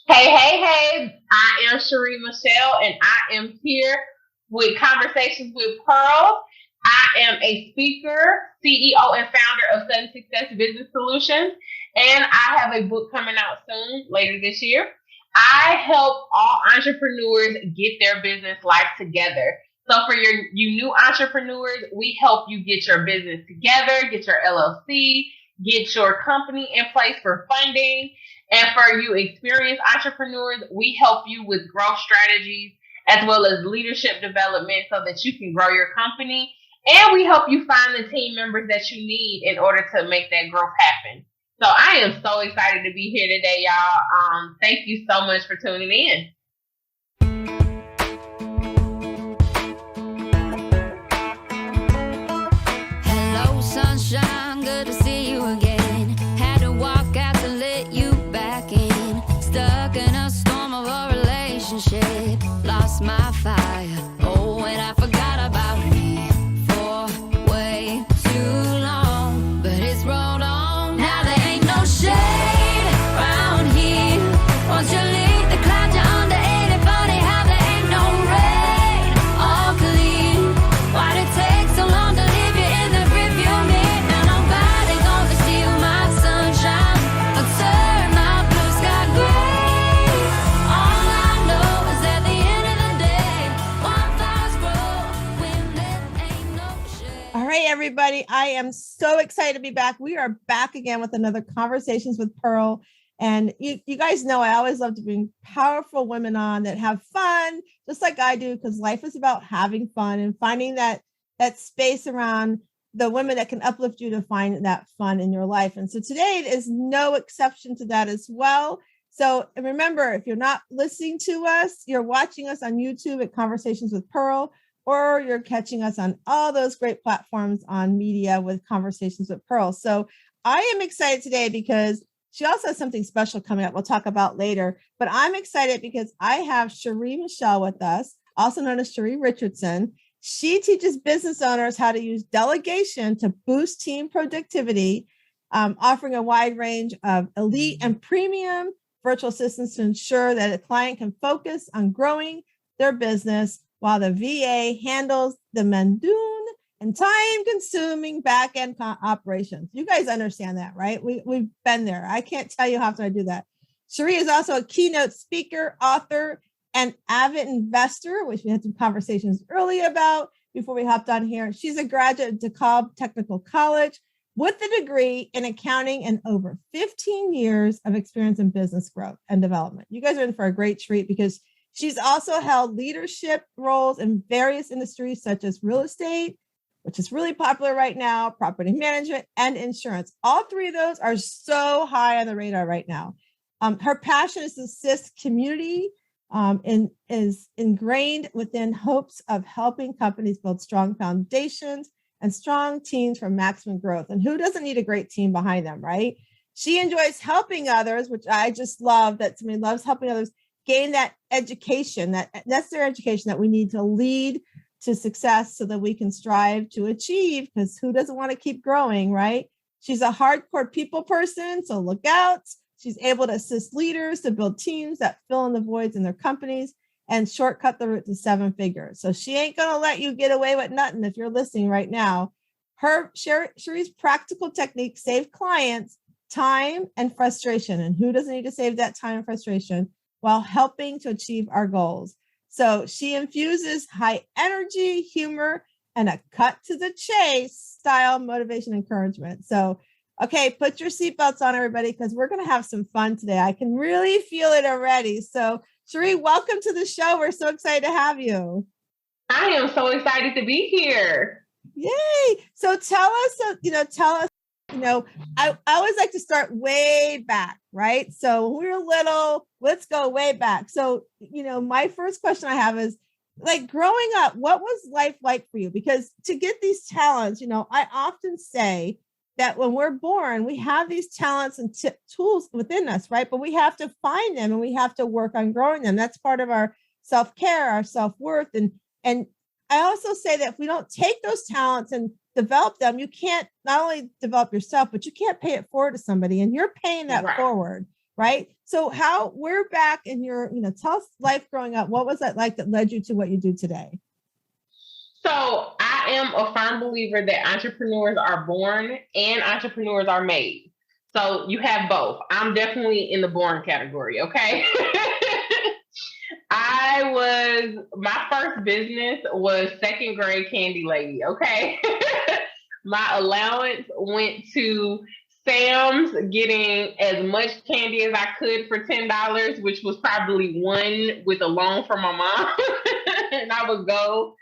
Hey. I am Sheri Michele, and I am here with Conversations with Pearl. I am a speaker, CEO, and founder of Sudden Success Business Solutions, and I have a book coming out soon, later this year. I help all entrepreneurs get their business life together. So for you new entrepreneurs, we help you get your business together, get your LLC, get your company in place for funding, and for you experienced entrepreneurs, we help you with growth strategies as well as leadership development so that you can grow your company. And we help you find the team members that you need in order to make that growth happen. So I am so excited to be here today, y'all. Thank you so much for tuning in. Hello, sunshine, good to see you again. Had to walk out to let you back in. Stuck in a storm of a relationship. Lost my fire. Oh, and I forgot about me for way too long. But it's rolled on. Now there ain't no shade around here. Once you leave the clouds, you're under 80. Funny how there ain't no rain or clean. Why'd it take so long to leave you in the rearview mirror? Now nobody gonna steal my sunshine or turn my blue sky gray. All I know is at the end of the day, wildflowers grow when there ain't no shade. All right, everybody. I am so excited to be back. We are back again with another Conversations with Pearl. And you guys know I always love to bring powerful women on that have fun, just like I do, because life is about having fun and finding that space around the women that can uplift you to find that fun in your life. And so today is no exception to that as well. So remember, if you're not listening to us, you're watching us on YouTube at Conversations with Pearl, or you're catching us on all those great platforms on media with Conversations with Pearl. So I am excited today because she also has something special coming up we'll talk about later. But I'm excited because I have Sheri Michele with us, also known as Sheri Richardson. She teaches business owners how to use delegation to boost team productivity, offering a wide range of elite and premium virtual assistants to ensure that a client can focus on growing their business while the VA handles the mundane and time-consuming back-end operations. You guys understand that, right? We've been there. I can't tell you how often I do that. Sheri is also a keynote speaker, author, and avid investor, which we had some conversations earlier about before we hopped on here. She's a graduate of DeKalb Technical College with a degree in accounting and over 15 years of experience in business growth and development. You guys are in for a great treat because she's also held leadership roles in various industries such as real estate, which is really popular right now, property management, and insurance. All three of those are so high on the radar right now. Her passion is to assist community and is ingrained within hopes of helping companies build strong foundations and strong teams for maximum growth. And who doesn't need a great team behind them, right? She enjoys helping others, which I just love, that somebody loves helping others gain that education, that necessary education that we need to lead to success so that we can strive to achieve, because who doesn't want to keep growing, right? She's a hardcore people person, so look out. She's able to assist leaders to build teams that fill in the voids in their companies and shortcut the route to 7 figures. So she ain't going to let you get away with nothing if you're listening right now. Sheri's practical techniques save clients time and frustration. And who doesn't need to save that time and frustration while helping to achieve our goals? So she infuses high energy, humor, and a cut to the chase style motivation encouragement. So, okay, put your seatbelts on, everybody, because we're going to have some fun today. I can really feel it already. So, Sheri, welcome to the show. We're so excited to have you. I am so excited to be here. Yay. So tell us, I always like to start way back, right? So when we were little, let's go way back. So, my first question I have is, like, growing up, what was life like for you? Because to get these talents, I often say that when we're born, we have these talents and tools within us, right? But we have to find them and we have to work on growing them. That's part of our self-care, our self-worth. And I also say that if we don't take those talents and develop them, you can't not only develop yourself, but you can't pay it forward to somebody, and you're paying that forward. right? So we're back in your, tell us life growing up. What was that like that led you to what you do today? So I am a firm believer that entrepreneurs are born and entrepreneurs are made. So you have both. I'm definitely in the born category, okay? My first business was second grade candy lady, okay? My allowance went to Sam's, getting as much candy as I could for $10, which was probably one with a loan from my mom. And I would go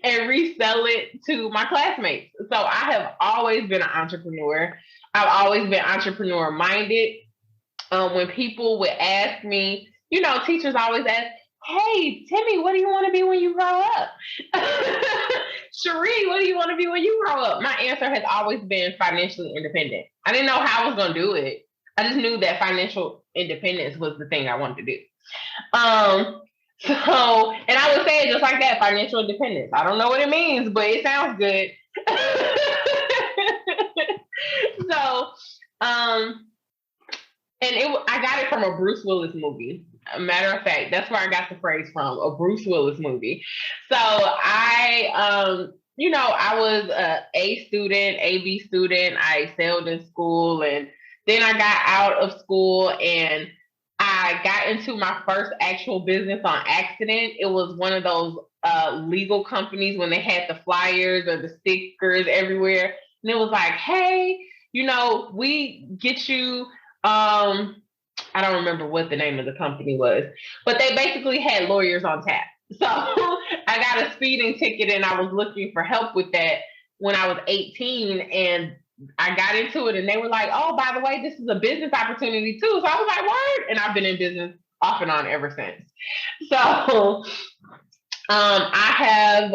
and resell it to my classmates. So I have always been an entrepreneur. I've always been entrepreneur minded. When people would ask me, teachers always ask, hey, Timmy, what do you want to be when you grow up? Sheri, what do you want to be when you grow up? My answer has always been financially independent. I didn't know how I was going to do it. I just knew that financial independence was the thing I wanted to do. And I would say it just like that, financial independence. I don't know what it means, but it sounds good. I got it from a Bruce Willis movie. A matter of fact, that's where I got the phrase from, a Bruce Willis movie. So I was a B student. I excelled in school, and then I got out of school and I got into my first actual business on accident. It was one of those legal companies when they had the flyers or the stickers everywhere. And it was like, hey, we get you, I don't remember what the name of the company was, but they basically had lawyers on tap. So I got a speeding ticket and I was looking for help with that when I was 18, and I got into it and they were like, oh, by the way, this is a business opportunity too. So I was like, word. And I've been in business off and on ever since. So I have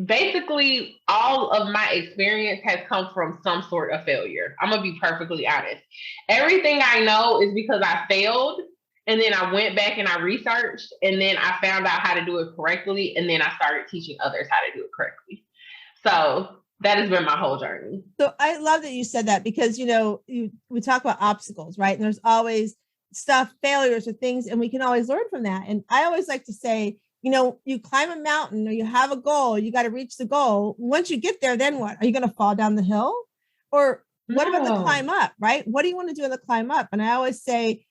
basically all of my experience has come from some sort of failure. I'm going to be perfectly honest. Everything I know is because I failed, and then I went back and I researched, and then I found out how to do it correctly, and then I started teaching others how to do it correctly. So that has been my whole journey. So I love that you said that, because, we talk about obstacles, right? And there's always failures or things, and we can always learn from that. And I always like to say, you climb a mountain or you have a goal, you got to reach the goal. Once you get there, then what? Are you going to fall down the hill? Or what about the climb up, right? What do you want to do in the climb up? And I always say,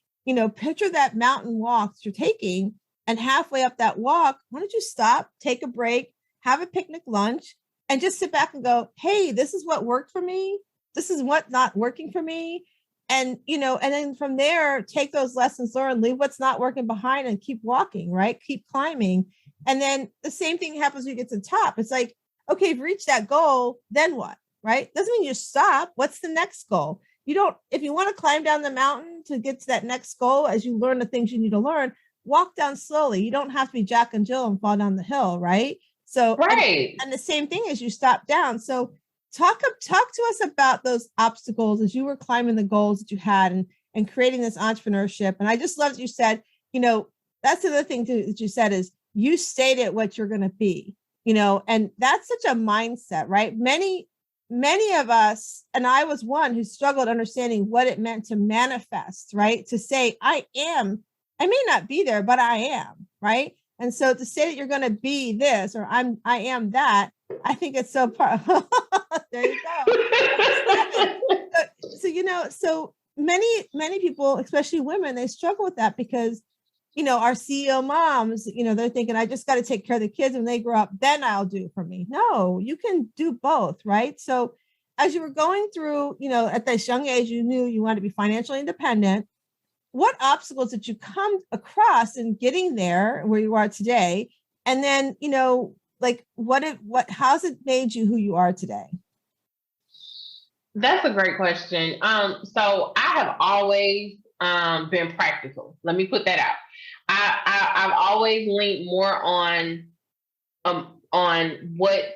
picture that mountain walk that you're taking, and halfway up that walk, why don't you stop, take a break, have a picnic lunch, and just sit back and go, hey, this is what worked for me. This is what not working for me. And, and then from there, take those lessons learned, leave what's not working behind and keep walking, right? Keep climbing. And then the same thing happens when you get to the top. It's like, okay, you've reached that goal, then what, right? Doesn't mean you stop. What's the next goal? If you want to climb down the mountain to get to that next goal, as you learn the things you need to learn, walk down slowly. You don't have to be Jack and Jill and fall down the hill, right? So, right. And the same thing as you stop down. So talk to us about those obstacles as you were climbing the goals that you had and creating this entrepreneurship. And I just love that you said, that's the other thing too, that you said is you stated what you're going to be, and that's such a mindset, right? Many of us, and I was one who struggled understanding what it meant to manifest, right? To say, I may not be there, but I am, right? And so to say that you're going to be this, or I am that, I think it's so powerful. There you go. So many people, especially women, they struggle with that because, our CEO moms, they're thinking, I just got to take care of the kids when they grow up, then I'll do for me. No, you can do both, right? So as you were going through, at this young age, you knew you wanted to be financially independent. What obstacles did you come across in getting there where you are today? And then, how's it made you who you are today? That's a great question. So I have always been practical. Let me put that out. I've always leaned more on what's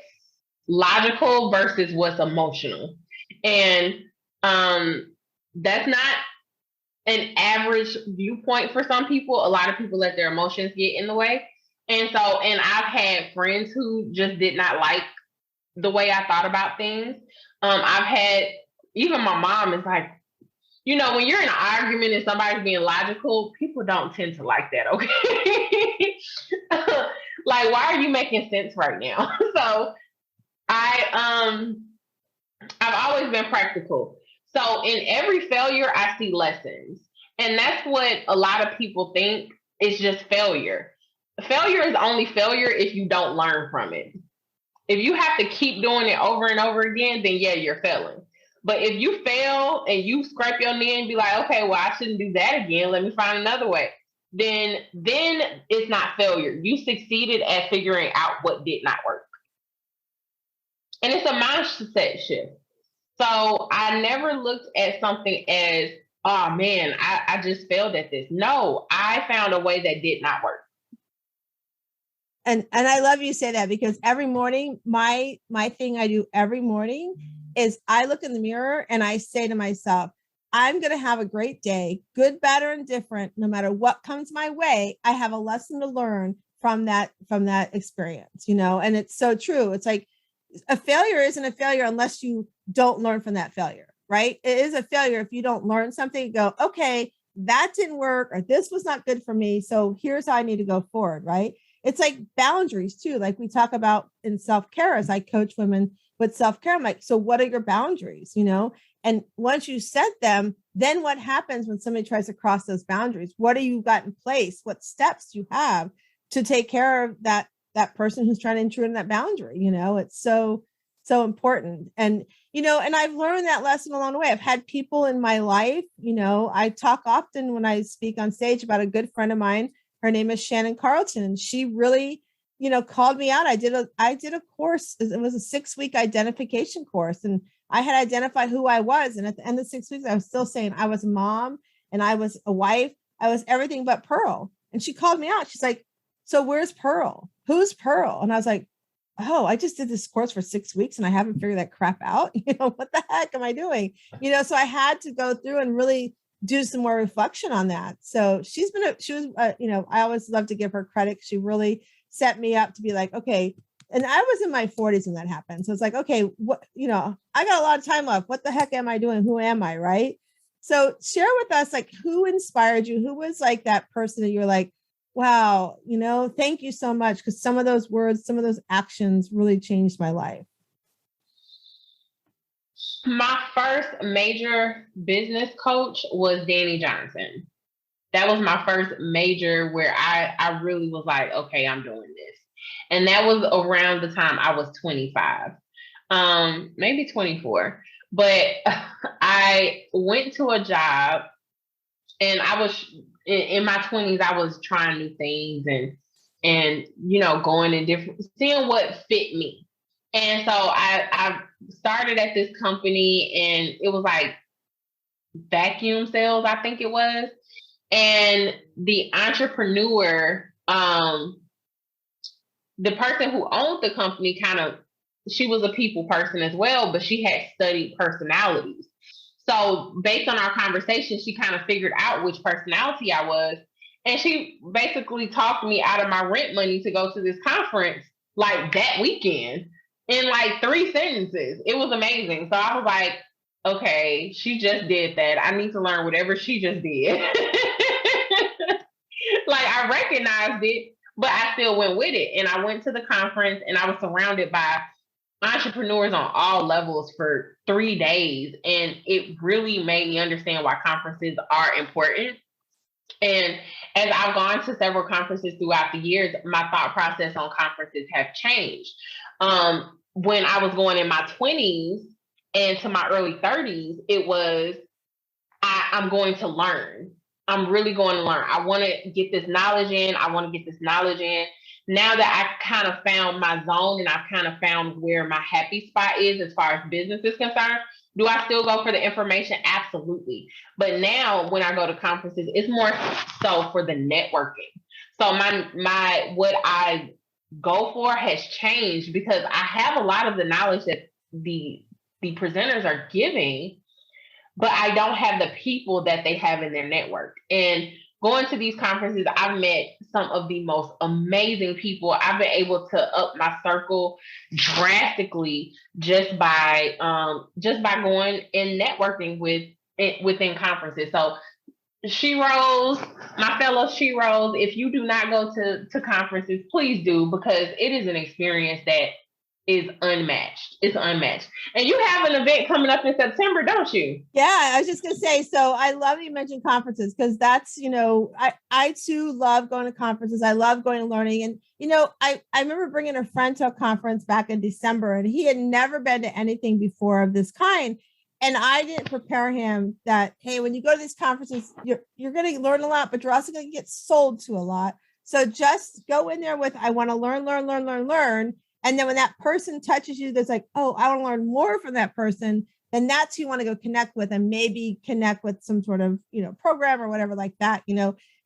logical versus what's emotional. And that's not an average viewpoint for some people. A lot of people let their emotions get in the way. And I've had friends who just did not like the way I thought about things. I've had, even my mom is like, you know, when you're in an argument and somebody's being logical, people don't tend to like that, okay? Like, why are you making sense right now? So I've always been practical. So in every failure, I see lessons. And that's what a lot of people think is just failure. Failure is only failure if you don't learn from it. If you have to keep doing it over and over again, then yeah, you're failing. But if you fail and you scrape your knee and be like, okay, well, I shouldn't do that again. Let me find another way. Then it's not failure. You succeeded at figuring out what did not work. And it's a mindset shift. So I never looked at something as, oh man, I just failed at this. No, I found a way that did not work. And I love you say that, because every morning, my thing I do every morning is I look in the mirror and I say to myself, I'm going to have a great day, good, bad, or indifferent. No matter what comes my way, I have a lesson to learn from that experience, you know? And it's so true. It's like a failure isn't a failure unless you don't learn from that failure, right? It is a failure if you don't learn something, you go, okay, that didn't work, or this was not good for me. So here's how I need to go forward, right? It's like boundaries too. Like we talk about in self-care, as I coach women with self-care. I'm like, so what are your boundaries, you know? And once you set them, then what happens when somebody tries to cross those boundaries? What do you got in place? What steps do you have to take care of that person who's trying to intrude in that boundary? You know, it's so important. And, you know, and I've learned that lesson along the way. I've had people in my life, you know, I talk often when I speak on stage about a good friend of mine. Her name is Shannon Carlton. And she really, you know, called me out. I did a course. It was a 6-week identification course. And I had identified who I was. And at the end of 6 weeks, I was still saying I was a mom and I was a wife. I was everything but Pearl. And she called me out. She's like, so where's Pearl? Who's Pearl? And I was like, oh, I just did this course for 6 weeks and I haven't figured that crap out. You know, what the heck am I doing? You know, so I had to go through and really do some more reflection on that. So she was, you know, I always love to give her credit. She really set me up to be like, okay. And I was in my 40s when that happened. So it's like, okay, what, you know, I got a lot of time left. What the heck am I doing? Who am I? Right. So share with us, like, who inspired you? Who was like that person that you're like, wow, you know, thank you so much. Because some of those words, some of those actions really changed my life. My first major business coach was Danny Johnson. That was my first major where I really was like, okay, I'm doing this. And that was around the time I was 25, maybe 24. But I went to a job and I was in my 20s, I was trying new things and you know, going in different, seeing what fit me. And so I started at this company and it was like vacuum sales, I think it was. And the entrepreneur, the person who owned the company she was a people person as well, but she had studied personalities. So based on our conversation, she kind of figured out which personality I was. And she basically talked me out of my rent money to go to this conference like that weekend in like 3 sentences. It was amazing. So I was like, okay, she just did that. I need to learn whatever she just did. Like I recognized it, but I still went with it. And I went to the conference and I was surrounded by entrepreneurs on all levels for 3 days. And it really made me understand why conferences are important. And as I've gone to several conferences throughout the years, my thought process on conferences have changed. When I was going in my 20s and to my early 30s, it was, I'm going to learn. I'm really going to learn. I want to get this knowledge in. Now that I've kind of found my zone and I've kind of found where my happy spot is as far as business is concerned, do I still go for the information? Absolutely. But now when I go to conferences, it's more so for the networking. So my what I go for has changed because I have a lot of the knowledge that the presenters are giving, but I don't have the people that they have in their network. And going to these conferences, I've met some of the most amazing people. I've been able to up my circle drastically just by going and networking with within conferences. So my fellow Sheros, if you do not go to conferences, please do, because it is an experience that is unmatched. It's unmatched. And you have an event coming up in September, don't you? Yeah, I was just going to say, so I love you mentioned conferences, because that's, I too love going to conferences. I love going and learning. And, I remember bringing a friend to a conference back in December, and he had never been to anything before of this kind. And I didn't prepare him that, hey, when you go to these conferences, you're going to learn a lot, but you're also going to get sold to a lot. So just go in there with, I want to learn. And then when that person touches you, there's like, oh, I want to learn more from that person. Then that's who you want to go connect with, and maybe connect with some sort of, program or whatever like that,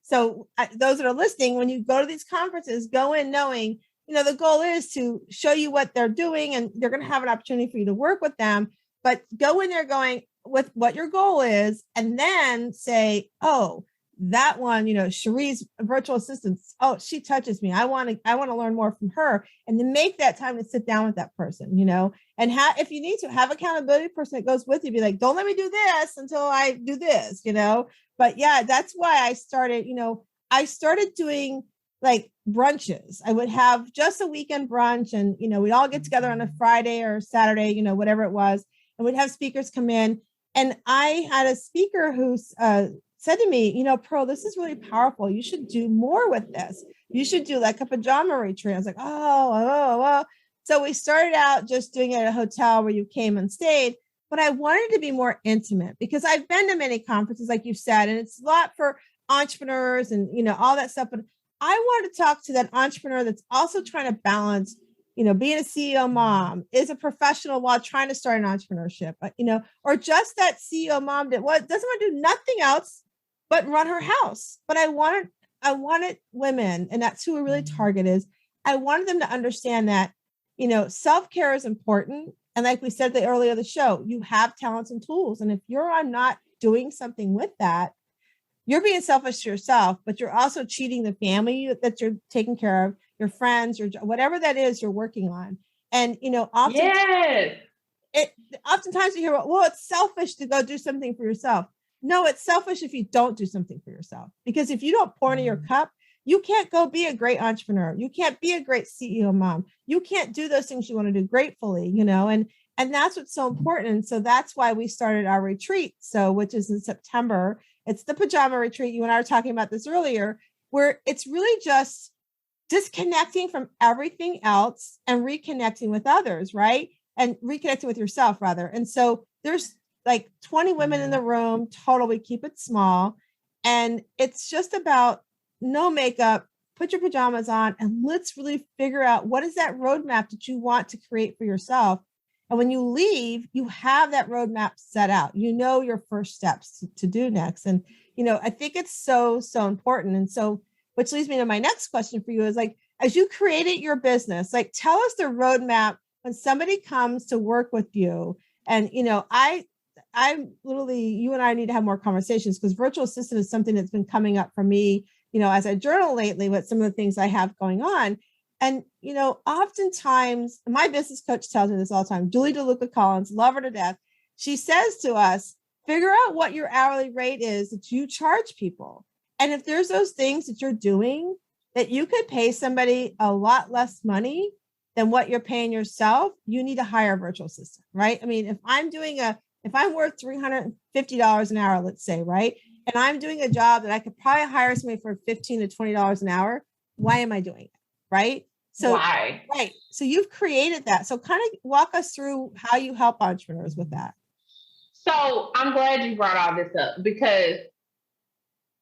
So those that are listening, when you go to these conferences, go in knowing, the goal is to show you what they're doing, and they're going to have an opportunity for you to work with them. But go in there going with what your goal is, and then say, oh, that one, Sheri's virtual assistant, oh, she touches me. I want to learn more from her, and then make that time to sit down with that person, and if you need to have accountability person that goes with you, be like, don't let me do this until I do this, But yeah, that's why I started doing like brunches. I would have just a weekend brunch, and, we'd all get together on a Friday or Saturday, whatever it was. And we'd have speakers come in. And I had a speaker who said to me, Pearl, this is really powerful. You should do more with this. You should do like a pajama retreat. I was like, oh. So we started out just doing it at a hotel where you came and stayed. But I wanted to be more intimate, because I've been to many conferences, like you said, and it's a lot for entrepreneurs and, all that stuff. But I wanted to talk to that entrepreneur that's also trying to balance, being a CEO mom, is a professional while trying to start an entrepreneurship, or just that CEO mom that doesn't want to do nothing else but run her house. But I wanted women, and that's who we really target is. I wanted them to understand that, self-care is important. And like we said earlier in the show, you have talents and tools. And if you're not doing something with that, you're being selfish to yourself, but you're also cheating the family that you're taking care of, your friends, or whatever that is you're working on. And, oftentimes you hear, well, it's selfish to go do something for yourself. No, it's selfish if you don't do something for yourself, because if you don't pour into your cup, you can't go be a great entrepreneur. You can't be a great CEO mom. You can't do those things you want to do gratefully, and that's what's so important. And so that's why we started our retreat. So, which is in September. It's the pajama retreat. You and I were talking about this earlier, where it's really just disconnecting from everything else and reconnecting with others, right? And reconnecting with yourself, rather. And so there's like 20 women in the room total. We keep it small. And it's just about no makeup, put your pajamas on, and let's really figure out what is that roadmap that you want to create for yourself. And when you leave, you have that roadmap set out, your first steps to do next. And, I think it's so, so important. And so, which leads me to my next question for you is like, as you created your business, like, tell us the roadmap when somebody comes to work with you. And, I literally, you and I need to have more conversations, because virtual assistant is something that's been coming up for me, as I journal lately with some of the things I have going on. And, oftentimes my business coach tells me this all the time, Julie DeLuca Collins, love her to death. She says to us, figure out what your hourly rate is that you charge people. And if there's those things that you're doing that you could pay somebody a lot less money than what you're paying yourself, you need to hire a virtual assistant, right? I mean, if I'm worth $350 an hour, let's say, right? And I'm doing a job that I could probably hire somebody for $15 to $20 an hour, why am I doing it? Right? So, why? Right. So you've created that. So kind of walk us through how you help entrepreneurs with that. So I'm glad you brought all this up, because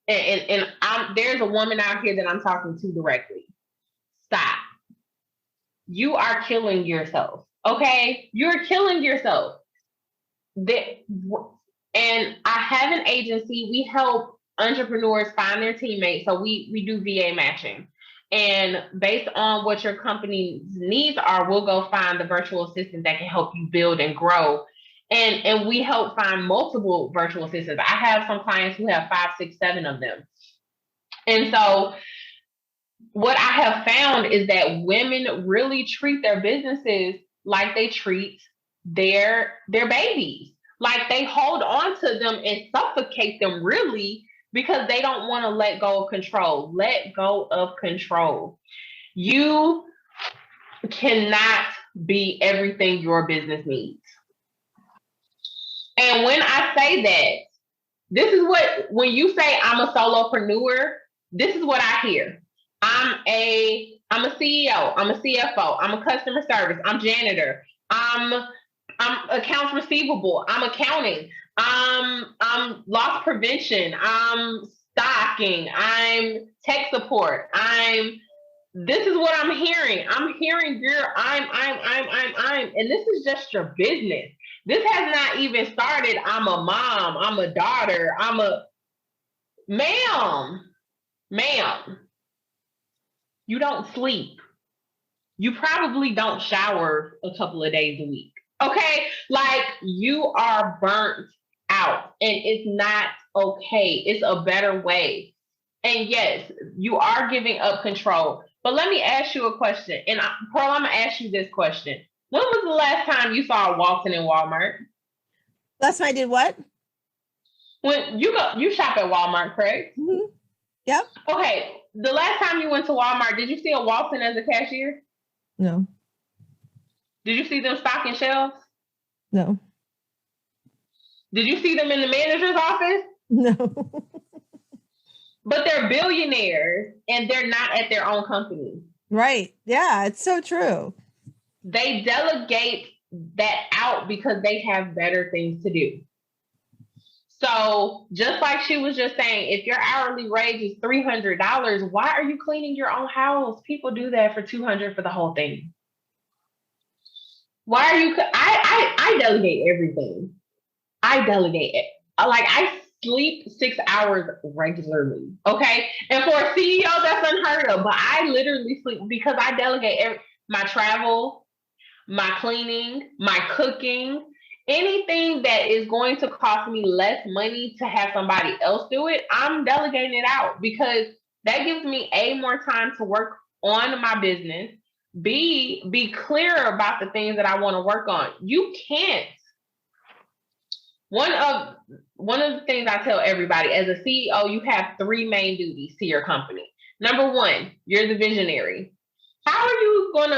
there's a woman out here that I'm talking to directly. Stop. You are killing yourself. Okay? You're killing yourself. And I have an agency. We help entrepreneurs find their teammates. So we do VA matching. And based on what your company's needs are, we'll go find the virtual assistant that can help you build and grow. And we help find multiple virtual assistants. I have some clients who have 5, 6, 7 of them. And so what I have found is that women really treat their businesses like they treat their babies. Like they hold on to them and suffocate them really because they don't want to let go of control. Let go of control. You cannot be everything your business needs. And when I say that, this is what, when you say I'm a solopreneur, this is what I hear. I'm a CEO, I'm a CFO, I'm a customer service, I'm janitor, I'm accounts receivable, I'm accounting, I'm loss prevention, I'm stocking, I'm tech support, this is what I'm hearing. I'm hearing I'm, and this is just your business. This has not even started. I'm a mom, I'm a daughter, ma'am, you don't sleep. You probably don't shower a couple of days a week. Okay? Like you are burnt out and it's not okay. It's a better way. And yes, you are giving up control. But let me ask you a question. And Pearl, I'm going to ask you this question. When was the last time you saw a Walton in Walmart? Last time I did what? When you shop at Walmart, correct? Mm-hmm. Yep. Okay. The last time you went to Walmart, did you see a Walton as a cashier? No. Did you see them stocking shelves? No. Did you see them in the manager's office? No. But they're billionaires and they're not at their own company. Right. Yeah, it's so true. They delegate that out because they have better things to do. So just like she was just saying, if your hourly wage is $300, why are you cleaning your own house? People do that for $200 for the whole thing. Why are you? I delegate everything. I delegate it. Like I sleep 6 hours regularly. Okay. And for a CEO, that's unheard of. But I literally sleep because I delegate my travel, my cleaning, my cooking, anything that is going to cost me less money to have somebody else do it. I'm delegating it out because that gives me more time to work on my business. Be clear about the things that I want to work on. You can't. One of the things I tell everybody as a CEO, you have 3 main duties to your company. Number 1, you're the visionary. How are you going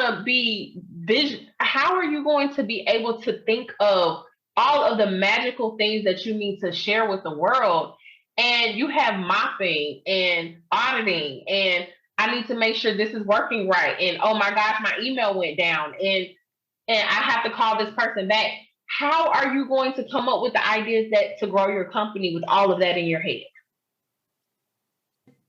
to be able to think of all of the magical things that you need to share with the world? And you have mopping and auditing and I need to make sure this is working right. And oh my gosh, my email went down and I have to call this person back. How are you going to come up with the ideas to grow your company with all of that in your head?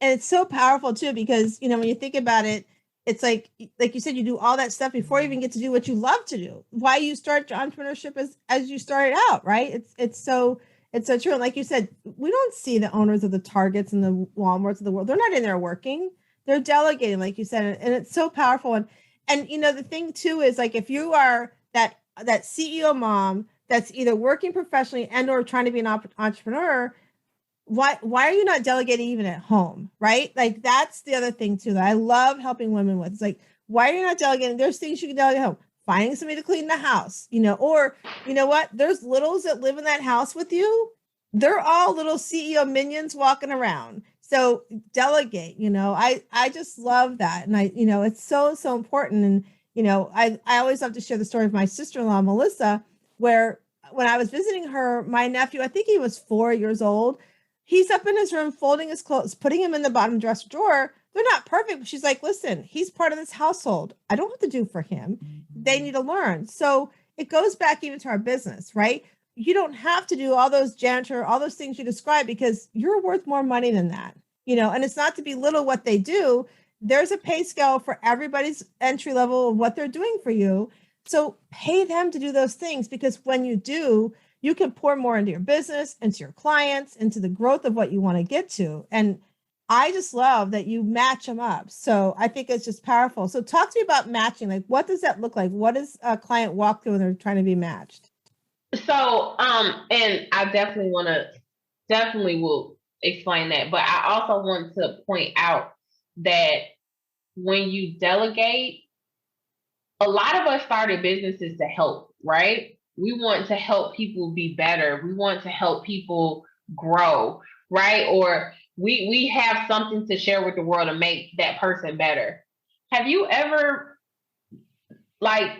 And it's so powerful too, because, when you think about it, it's like you said, you do all that stuff before you even get to do what you love to do. Why you start your entrepreneurship as you started out, right? It's so true. And like you said, we don't see the owners of the Targets and the Walmarts of the world. They're not in there working. They're delegating, like you said, and it's so powerful. And the thing too is like if you are that CEO mom that's either working professionally and or trying to be an entrepreneur, why are you not delegating even at home, right? Like that's the other thing too that I love helping women with. It's like, why are you not delegating? There's things you can delegate at home. Finding somebody to clean the house, or you know what? There's littles that live in that house with you. They're all little CEO minions walking around. So delegate, I just love that. And it's so, so important. And, I always love to share the story of my sister-in-law, Melissa, where when I was visiting her, my nephew, I think he was 4 years old. He's up in his room, folding his clothes, putting him in the bottom dresser drawer. They're not perfect, but she's like, listen, he's part of this household. I don't have to do for him. They need to learn. So it goes back even to our business, right? You don't have to do all those janitor, all those things you described because you're worth more money than that, and it's not to belittle what they do. There's a pay scale for everybody's entry level of what they're doing for you. So pay them to do those things because when you do, you can pour more into your business, into your clients, into the growth of what you want to get to. And I just love that you match them up. So I think it's just powerful. So talk to me about matching. Like, what does that look like? What does a client walk through when they're trying to be matched? So, and I definitely will explain that, but I also want to point out that when you delegate, a lot of us started businesses to help, right? We want to help people be better. We want to help people grow, right? Or we have something to share with the world to make that person better. Have you ever, like,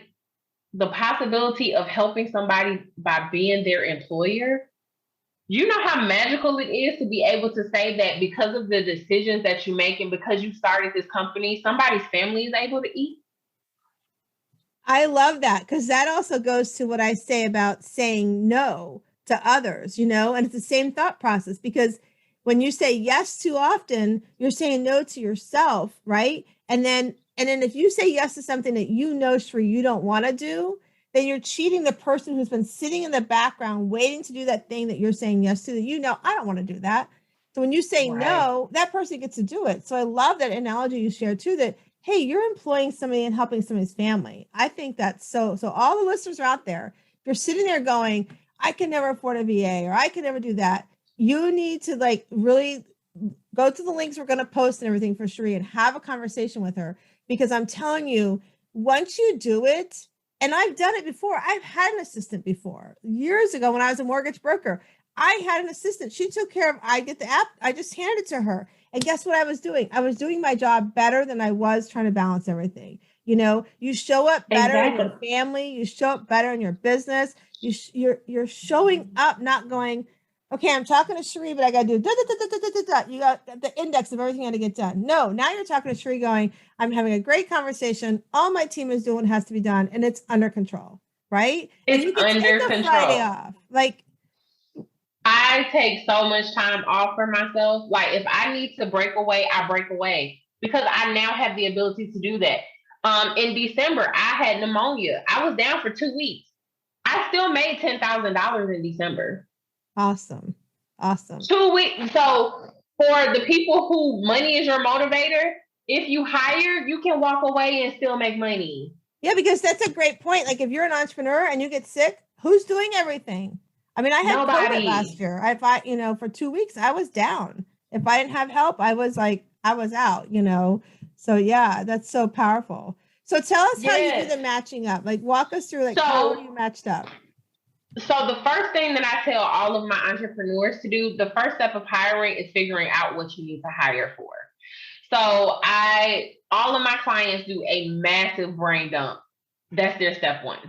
the possibility of helping somebody by being their employer? You know how magical it is to be able to say that because of the decisions that you make and because you started this company, somebody's family is able to eat? I love that, because that also goes to what I say about saying no to others, and it's the same thought process, because when you say yes too often, you're saying no to yourself, right? And then if you say yes to something that Sheri, you don't want to do, then you're cheating the person who's been sitting in the background waiting to do that thing that you're saying yes to, that I don't want to do that. So when you say no, that person gets to do it. So I love that analogy you shared too, that, hey, you're employing somebody and helping somebody's family. I think that's so all the listeners are out there. If you're sitting there going, I can never afford a VA, or I can never do that, you need to really go to the links we're going to post and everything for Sheri and have a conversation with her, because I'm telling you, once you do it, and I've done it before. I've had an assistant before. Years ago when I was a mortgage broker, I had an assistant. She took care of, I get the app, I just handed it to her. And guess what I was doing? I was doing my job better than I was trying to balance everything. You show up better in your family, you show up better in your business. You're showing up, not going, okay, I'm talking to Sheri, but I got to do You got the index of everything I got to get done. No, now you're talking to Sheri going, I'm having a great conversation. All my team is doing what has to be done, and it's under control, right? It's and you can under take a control. Friday off. I take so much time off for myself. Like, if I need to break away, I break away, because I now have the ability to do that. In December, I had pneumonia. I was down for 2 weeks. I still made $10,000 in December. Awesome. 2 weeks. So for the people who money is your motivator, if you hire, you can walk away and still make money. Yeah, because that's a great point. Like, if you're an entrepreneur and you get sick, who's doing everything? I mean, I had COVID last year. For 2 weeks, I was down. If I didn't have help, I was out, So yeah, that's so powerful. So tell us how you do the matching up. Like, walk us through, how are you matched up? So the first thing that I tell all of my entrepreneurs to do, the first step of hiring is figuring out what you need to hire for. So all of my clients do a massive brain dump. That's their step one.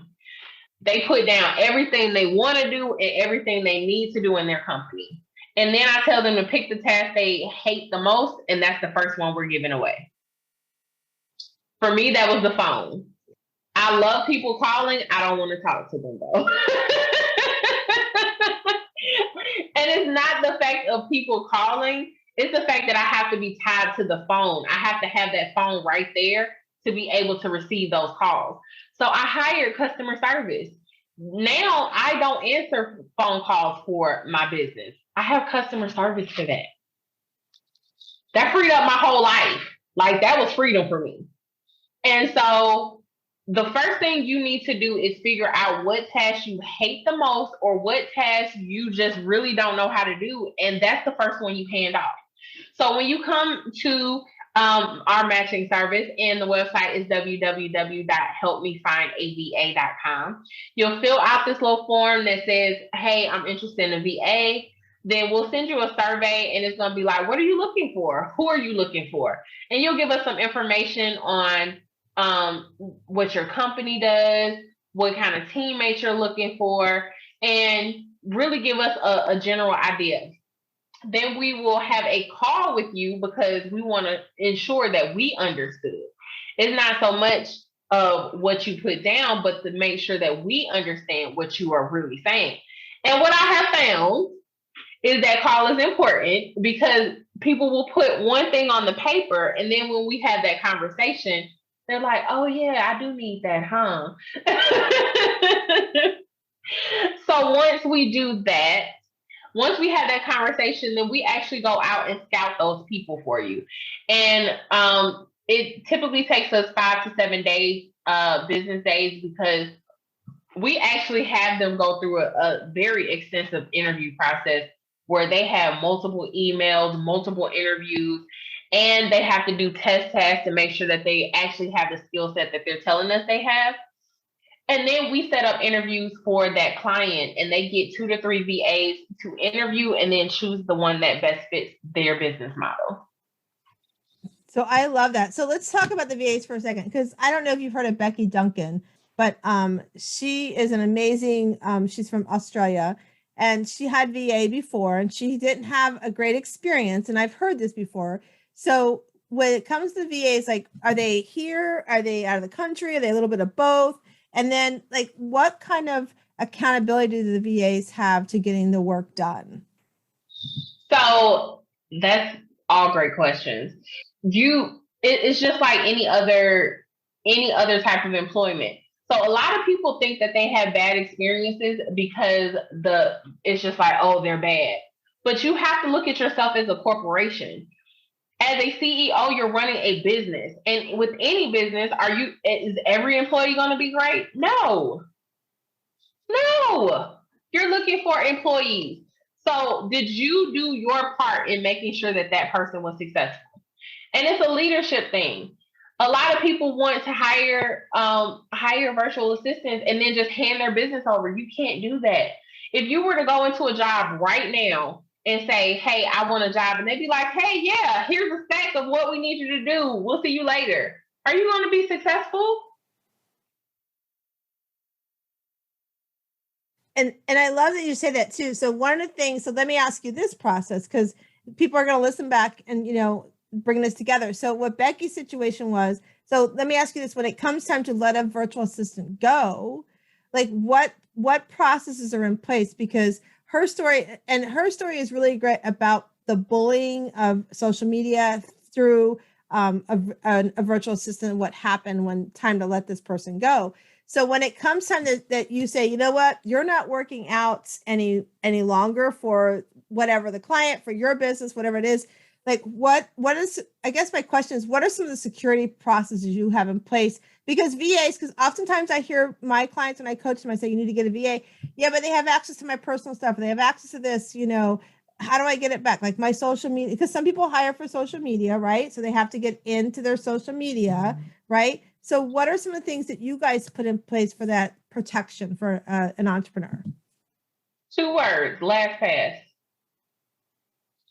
They put down everything they want to do and everything they need to do in their company. And then I tell them to pick the task they hate the most, and that's the first one we're giving away. For me, that was the phone. I love people calling. I don't want to talk to them, though. And it's not the fact of people calling. It's the fact that I have to be tied to the phone. I have to have that phone right there to be able to receive those calls. So I hired customer service. Now I don't answer phone calls for my business. I have customer service for that. That freed up my whole life. Like, that was freedom for me. And so the first thing you need to do is figure out what tasks you hate the most, or what tasks you just really don't know how to do. And that's the first one you hand off. So when you come to our matching service, and the website is www.helpmefindava.com, you'll fill out this little form that says, hey, I'm interested in a VA. Then we'll send you a survey, and it's going to be like, what are you looking for? Who are you looking for? And you'll give us some information on what your company does, what kind of teammates you're looking for, and really give us a general idea. Then we will have a call with you, because we want to ensure that we understood. It's not so much of what you put down, but to make sure that we understand what you are really saying. And what I have found is that call is important, because people will put one thing on the paper, and then when we have that conversation, they're like, oh yeah, I do need that, huh? So once we do that, once we have that conversation, then we actually go out and scout those people for you. And it typically takes us 5 to 7 days, business days, because we actually have them go through a very extensive interview process where they have multiple emails, multiple interviews, and they have to do test tasks to make sure that they actually have the skill set that they're telling us they have. And then we set up interviews for that client, and they get 2 to 3 VAs to interview and then choose the one that best fits their business model. So I love that. So let's talk about the VAs for a second, because I don't know if you've heard of Becky Duncan, but she is an amazing, she's from Australia, and she had VA before, and she didn't have a great experience. And I've heard this before. So when it comes to VAs, like, are they here? Are they out of the country? Are they a little bit of both? And then, like, what kind of accountability do the VAs have to getting the work done? So that's all great questions. It's just like any other type of employment. So a lot of people think that they have bad experiences because it's just like, oh, they're bad. But you have to look at yourself as a corporation. As a CEO, you're running a business. And with any business, is every employee going to be great? No. You're looking for employees. So did you do your part in making sure that that person was successful? And it's a leadership thing. A lot of people want to hire virtual assistants and then just hand their business over. You can't do that. If you were to go into a job right now and say, hey, I want a job, and they'd be like, hey, yeah, here's a stack of what we need you to do. We'll see you later. Are you going to be successful? And I love that you say that too. So one of the things, so let me ask you this process, because people are going to listen back and, bring this together. So what Becky's situation was, so let me ask you this, when it comes time to let a virtual assistant go, like what processes are in place? Because her story is really great about the bullying of social media through a virtual assistant, and what happened when time to let this person go. So when it comes time that you say, you know what, you're not working out any longer for whatever the client, for your business, whatever it is, like what is, I guess my question is, what are some of the security processes you have in place? Because oftentimes I hear my clients when I coach them, I say, you need to get a VA. Yeah, but they have access to my personal stuff. They have access to this, how do I get it back? Like my social media, because some people hire for social media, right? So they have to get into their social media, right? So what are some of the things that you guys put in place for that protection for an entrepreneur? 2 words, last pass.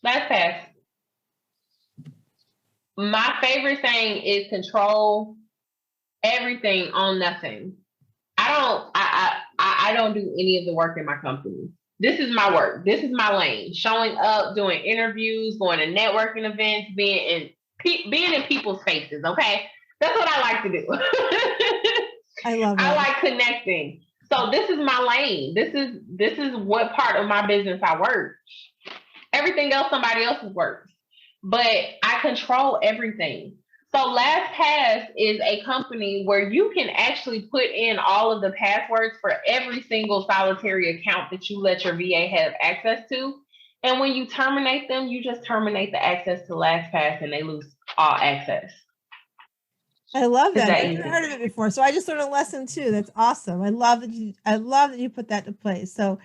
Last pass. My favorite saying is control everything on nothing. I don't do any of the work in my company. This is my work. This is my lane. Showing up, doing interviews, going to networking events, being in people's faces. Okay, that's what I like to do. I love it. I like connecting. So this is my lane. This is what part of my business I work. Everything else, somebody else's work. But I control everything. So LastPass is a company where you can actually put in all of the passwords for every single solitary account that you let your VA have access to. And when you terminate them, you just terminate the access to LastPass and they lose all access. I love that. I've never heard of it before. So I just learned a lesson too. That's awesome. I love that you put that to place. So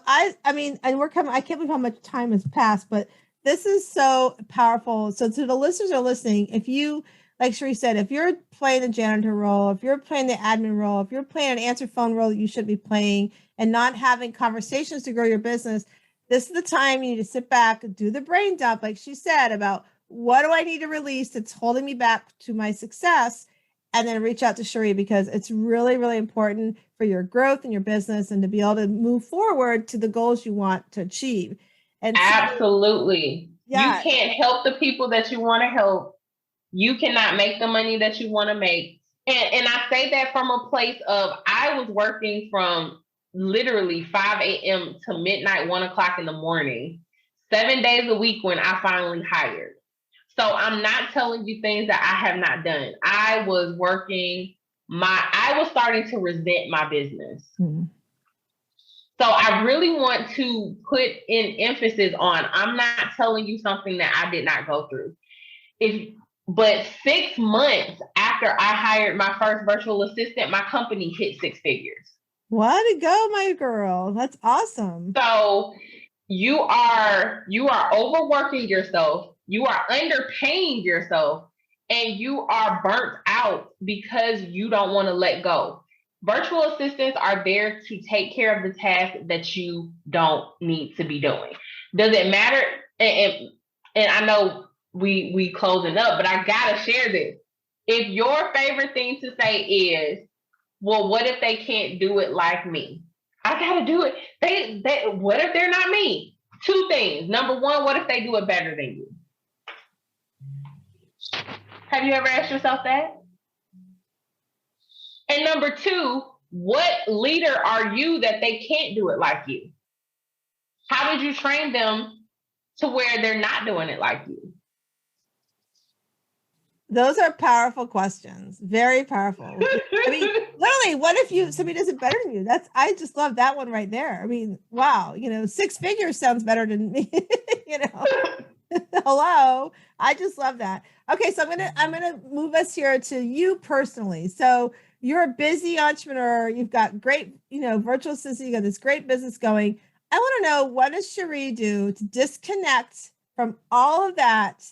I mean, and I can't believe how much time has passed, but this is so powerful. So to the listeners who are listening, if you, like Sheri said, if you're playing the janitor role, if you're playing the admin role, if you're playing an answer phone role that you should be playing and not having conversations to grow your business, this is the time you need to sit back and do the brain dump, like she said, about what do I need to release that's holding me back to my success, and then reach out to Sheri, because it's really, really important for your growth and your business and to be able to move forward to the goals you want to achieve. And absolutely. Yeah. You can't help the people that you want to help. You cannot make the money that you want to make. And I say that from a place of, I was working from literally 5 a.m. to midnight, 1 o'clock in the morning, 7 days a week when I finally hired. So I'm not telling you things that I have not done. I was starting to resent my business. Mm-hmm. So I really want to put in emphasis on, I'm not telling you something that I did not go through. But 6 months after I hired my first virtual assistant, my company hit 6 figures. Way to go, my girl. That's awesome. So you are overworking yourself. You are underpaying yourself, and you are burnt out because you don't want to let go. Virtual assistants are there to take care of the tasks that you don't need to be doing. Does it matter? And I know we closing up, but I gotta share this. If your favorite thing to say is, well, what if they can't do it like me? I gotta do it. They what if they're not me? Two things. Number one, what if they do it better than you? Have you ever asked yourself that? And number two, what leader are you that they can't do it like you? How did you train them to where they're not doing it like you? Those are powerful questions. Very powerful. I mean, literally, what if somebody does it better than you? I just love that one right there. I mean, wow, 6 figures sounds better than me, Hello. I just love that. Okay, so I'm gonna move us here to you personally. So you're a busy entrepreneur. You've got great, virtual assistant. You got this great business going. I want to know, what does Sheri do to disconnect from all of that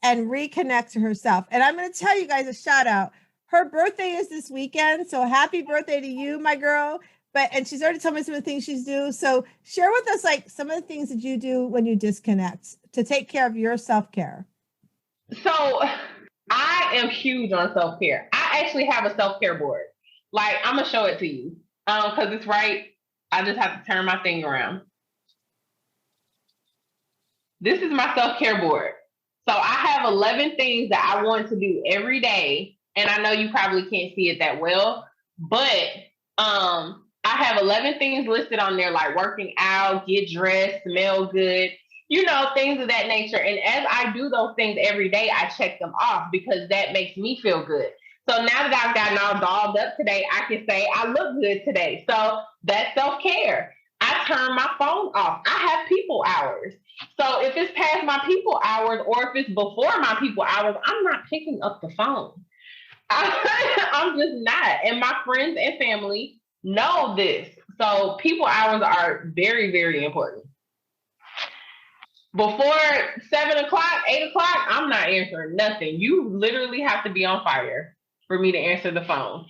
and reconnect to herself? And I'm going to tell you guys a shout out. Her birthday is this weekend. So happy birthday to you, my girl. And she's already told me some of the things she's doing. So share with us like some of the things that you do when you disconnect to take care of your self-care. So I am huge on self-care. I actually have a self-care board. Like, I'm going to show it to you because it's right. I just have to turn my thing around. This is my self-care board. So I have 11 things that I want to do every day. And I know you probably can't see it that well, but I have 11 things listed on there, like working out, get dressed, smell good, things of that nature. And as I do those things every day, I check them off because that makes me feel good. So now that I've gotten all dolled up today, I can say I look good today. So that's self-care. I turn my phone off. I have people hours. So if it's past my people hours or if it's before my people hours, I'm not picking up the phone. I'm just not. And my friends and family know this. So people hours are very, very important. Before 7 o'clock, 8 o'clock, I'm not answering nothing. You literally have to be on fire for me to answer the phone.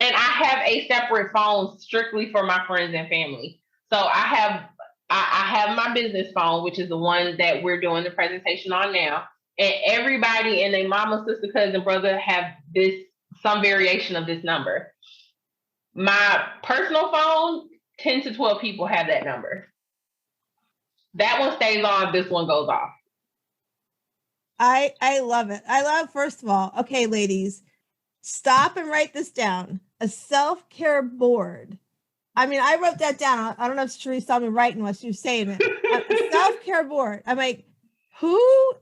And I have a separate phone strictly for my friends and family. So I have my business phone, which is the one that we're doing the presentation on now. And everybody and their mama, sister, cousin, brother have some variation of this number. My personal phone, 10 to 12 people have that number. That one stays on, this one goes off. I love it. First of all, okay, ladies, stop and write this down. A self-care board. I mean, I wrote that down. I don't know if Sheri saw me writing while she was saying it. A self-care board. I'm like, who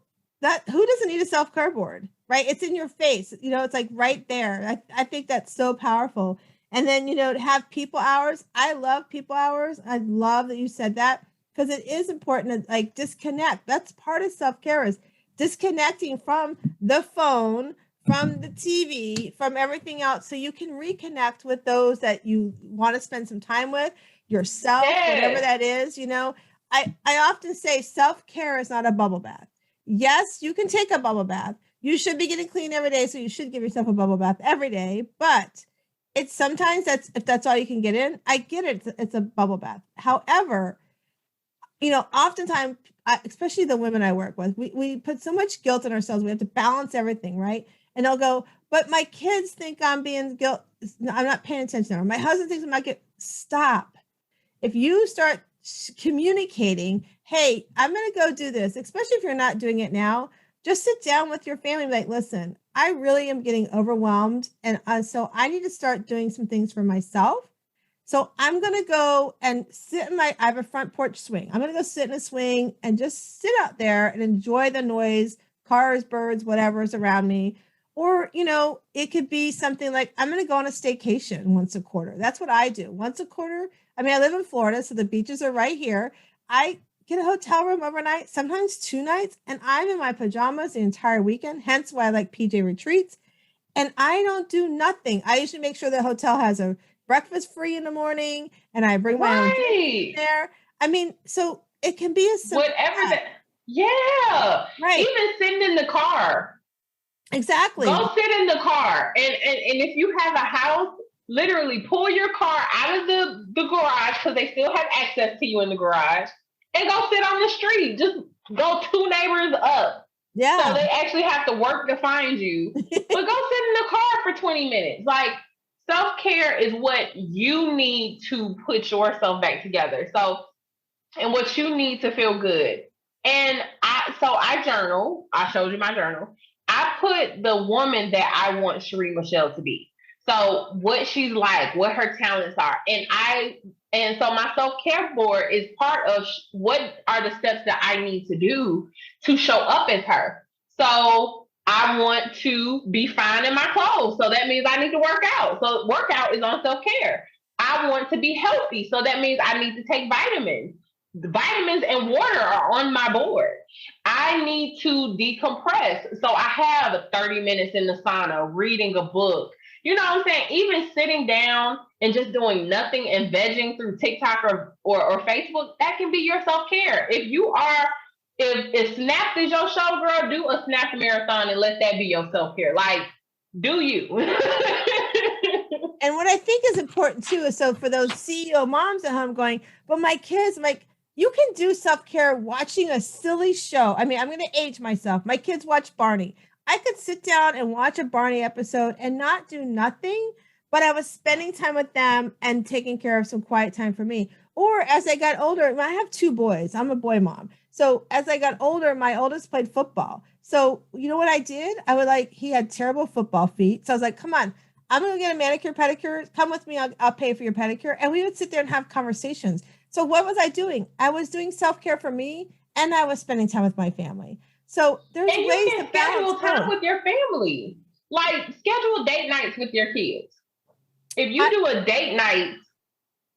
doesn't need a self-care board, right? It's in your face. It's like right there. I think that's so powerful. And then, to have people hours. I love people hours. I love that you said that because it is important to like disconnect. That's part of self-care, is disconnecting from the phone, from the TV, from everything else, so you can reconnect with those that you want to spend some time with, yourself, whatever that is. I often say self-care is not a bubble bath. Yes, you can take a bubble bath. You should be getting clean every day, so you should give yourself a bubble bath every day. But it's sometimes if that's all you can get in, I get it. It's a bubble bath. However, oftentimes, especially the women I work with, we put so much guilt on ourselves. We have to balance everything, right? And they'll go, but my kids think I'm being guilt. I'm not paying attention. Or my husband thinks I'm not getting. Stop. If you start communicating, hey, I'm going to go do this, especially if you're not doing it now, just sit down with your family and be like, listen, I really am getting overwhelmed. And so I need to start doing some things for myself. So I'm going to go and sit I have a front porch swing. I'm going to go sit in a swing and just sit out there and enjoy the noise, cars, birds, whatever is around me. Or, it could be something like, I'm going to go on a staycation once a quarter. That's what I do. Once a quarter. I mean, I live in Florida, so the beaches are right here. I get a hotel room overnight, sometimes 2 nights, and I'm in my pajamas the entire weekend. Hence why I like PJ retreats. And I don't do nothing. I usually make sure the hotel has a breakfast free in the morning, and I bring my own drink there. I mean, so it can be a simple whatever. Yeah. Right. Even sitting in the car. Exactly. Go sit in the car. And if you have a house, literally pull your car out of the garage, because they still have access to you in the garage, and go sit on the street. Just go 2 neighbors up. Yeah. So they actually have to work to find you. But go sit in the car for 20 minutes. Like, self-care is what you need to put yourself back together. So, and what you need to feel good. And I journal. I showed you my journal. I put the woman that I want Sheri Michele to be. So what she's like, what her talents are. And so my self-care board is part of what are the steps that I need to do to show up as her. So I want to be fine in my clothes. So that means I need to work out. So workout is on self-care. I want to be healthy. So that means I need to take vitamins. The vitamins and water are on my board. I need to decompress. So I have 30 minutes in the sauna, reading a book. You know what I'm saying? Even sitting down and just doing nothing and vegging through TikTok or Facebook, that can be your self-care. If Snap is your show, girl, do a Snap marathon and let that be your self-care. Like, do you? And what I think is important too is, so for those CEO moms at home going, but my kids, I'm like, you can do self-care watching a silly show. I mean, I'm going to age myself. My kids watch Barney. I could sit down and watch a Barney episode and not do nothing, but I was spending time with them and taking care of some quiet time for me. Or as I got older, I have 2 boys. I'm a boy mom. So as I got older, my oldest played football. So you know what I did? He had terrible football feet. So I was like, come on, I'm going to get a manicure, pedicure. Come with me. I'll pay for your pedicure. And we would sit there and have conversations. So what was I doing? I was doing self-care for me, and I was spending time with my family. So there's and ways you can to balance schedule time with your family. Like, schedule date nights with your kids. If you do a date night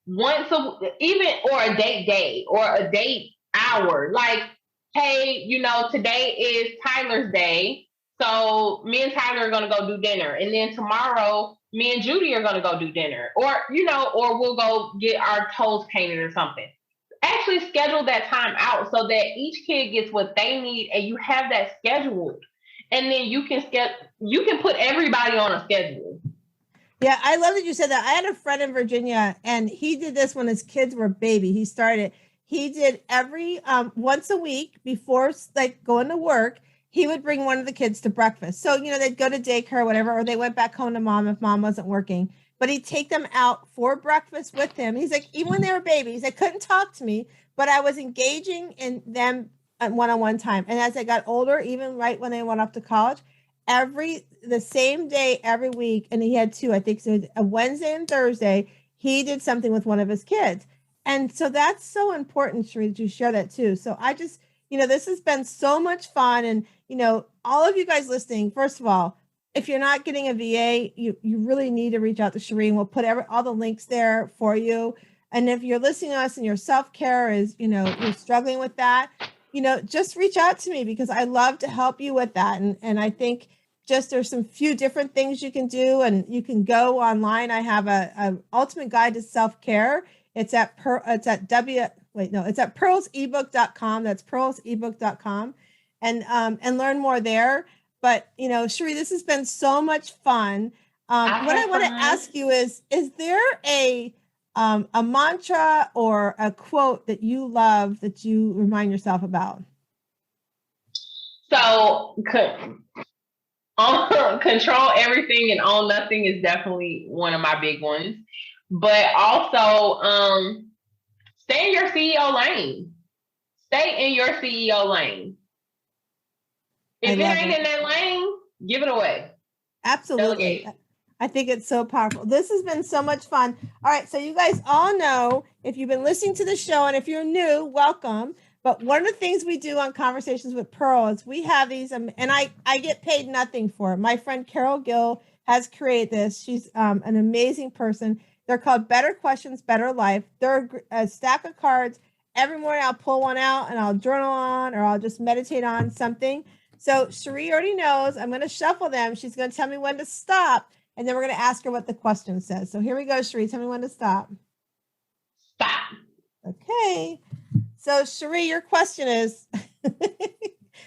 once or a date day or a date hour, like, hey, today is Tyler's day. So me and Tyler are going to go do dinner. And then tomorrow, me and Judy are going to go do dinner. Or we'll go get our toes painted or something. Actually schedule that time out so that each kid gets what they need, and you have that scheduled. And then you can put everybody on a schedule. Yeah, I love that you said that. I had a friend in Virginia, and he did this when his kids were baby. He did every once a week before like going to work, he would bring one of the kids to breakfast. So, they'd go to daycare or whatever, or they went back home to mom if mom wasn't working. But he'd take them out for breakfast with him. He's like, even when they were babies, they couldn't talk to me, but I was engaging in them at one-on-one time. And as I got older, even right when they went off to college, the same day every week, and he had 2, I think, so a Wednesday and Thursday, he did something with one of his kids. And so that's so important, Sheri, to share that too. So I just, this has been so much fun. And, all of you guys listening, first of all, if you're not getting a VA, you really need to reach out to Sheri, and we'll put all the links there for you. And if you're listening to us and your self-care is, you're struggling with that, just reach out to me, because I love to help you with that. And I think just there's some few different things you can do, and you can go online. I have a ultimate guide to self-care. It's at pearlsebook.com. That's pearlsebook.com, and learn more there. But, Sheri, this has been so much fun. What I want to ask you is there a mantra or a quote that you love that you remind yourself about? So, control everything and own nothing is definitely one of my big ones. But also, stay in your CEO lane. Stay in your CEO lane. If it ain't in that lane, give it away. Absolutely. Delegate. I think it's so powerful. This has been so much fun. All right. So you guys all know, if you've been listening to the show, and if you're new, welcome. But one of the things we do on Conversations with Pearl is we have these, and I get paid nothing for it. My friend Carol Gill has created this. She's an amazing person. They're called Better Questions, Better Life. They're a stack of cards. Every morning I'll pull one out and I'll journal on, or I'll just meditate on something. So Sheri already knows. I'm going to shuffle them. She's going to tell me when to stop, and then we're going to ask her what the question says. So here we go, Sheri. Tell me when to stop. Stop. Okay. So Sheri, your question is,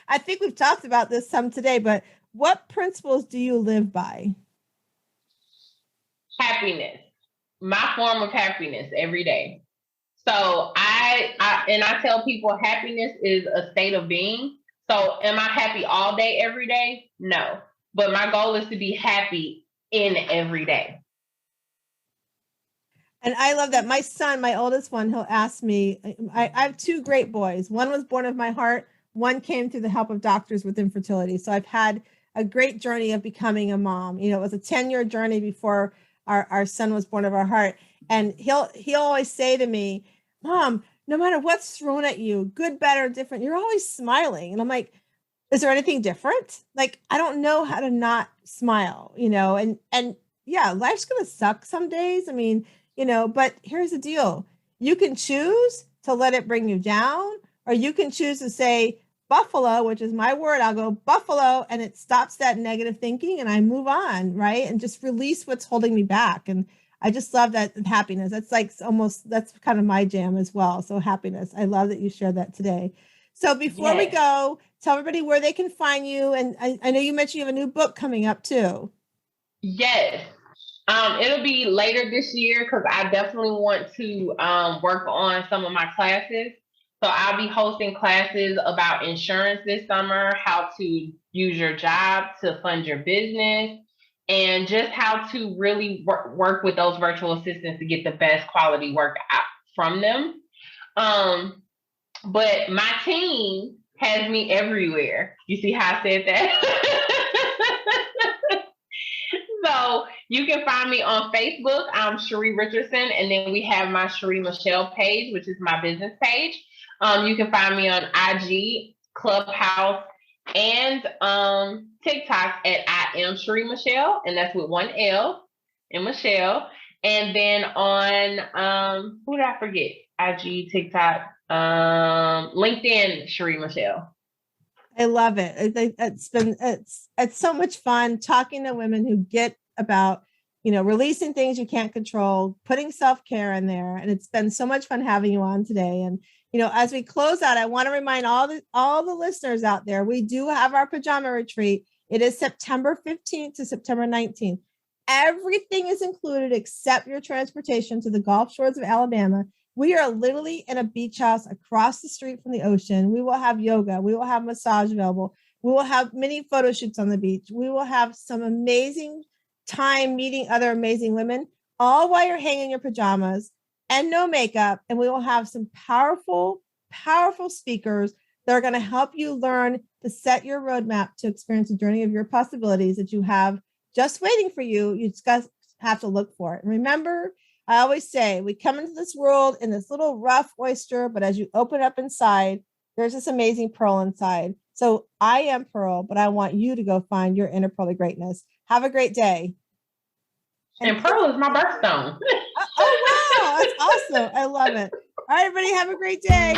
I think we've talked about this some today, but what principles do you live by? Happiness, my form of happiness every day. So I tell people happiness is a state of being. So am I happy all day, every day? No. But my goal is to be happy in every day. And I love that. My son, my oldest one, he'll ask me, I have two great boys. One was born of my heart. One came through the help of doctors with infertility. So I've had a great journey of becoming a mom. You know, it was a 10-year journey before our son was born of our heart. And he'll always say to me, Mom, no matter what's thrown at you, good, bad, or different, you're always smiling. And I'm like, is there anything different? Like, I don't know how to not smile, you know, and yeah, life's going to suck some days. I mean, you know, but here's the deal. You can choose to let it bring you down, or you can choose to say buffalo, which is my word. I'll go buffalo, and it stops that negative thinking and I move on, right? And just release what's holding me back. And I just love that happiness. That's like almost, that's kind of my jam as well. So happiness. I love that you shared that today. So before we go, tell everybody where they can find you. And I know you mentioned you have a new book coming up too. Yes. It'll be later this year because I definitely want to work on some of my classes. So I'll be hosting classes about insurance this summer, how to use your job to fund your business, and just how to really work with those virtual assistants to get the best quality work out from them. But my team has me everywhere. You see how I said that? So you can find me on Facebook. I'm Sheri Richardson. And then we have my Sheri Michele page, which is my business page. You can find me on IG, Clubhouse, and TikTok at I am Sheri Michele. And that's with one L in Michelle. And then on, who did I forget? IG, TikTok, LinkedIn, Sheri Michele. I love it. It's so much fun talking to women who get about, you know, releasing things you can't control, putting self-care in there. And it's been so much fun having you on today. And, you know, as we close out, I want to remind all the listeners out there, we do have our pajama retreat. It is September 15th to September 19th. Everything is included except your transportation to the Gulf Shores of Alabama. We are literally in a beach house across the street from the ocean. We will have yoga. We will have massage available. We will have many photo shoots on the beach. We will have some amazing time meeting other amazing women, all while you're hanging in your pajamas and no makeup. And we will have some powerful, powerful speakers that are going to help you learn to set your roadmap to experience the journey of your possibilities that you have just waiting for you. You just have to look for it. And remember, I always say we come into this world in this little rough oyster, but as you open up inside, there's this amazing pearl inside. So I am Pearl, but I want you to go find your inner pearl of greatness. Have a great day. And pearl is my birthstone. Oh, wow. That's awesome. I love it. All right, everybody, have a great day.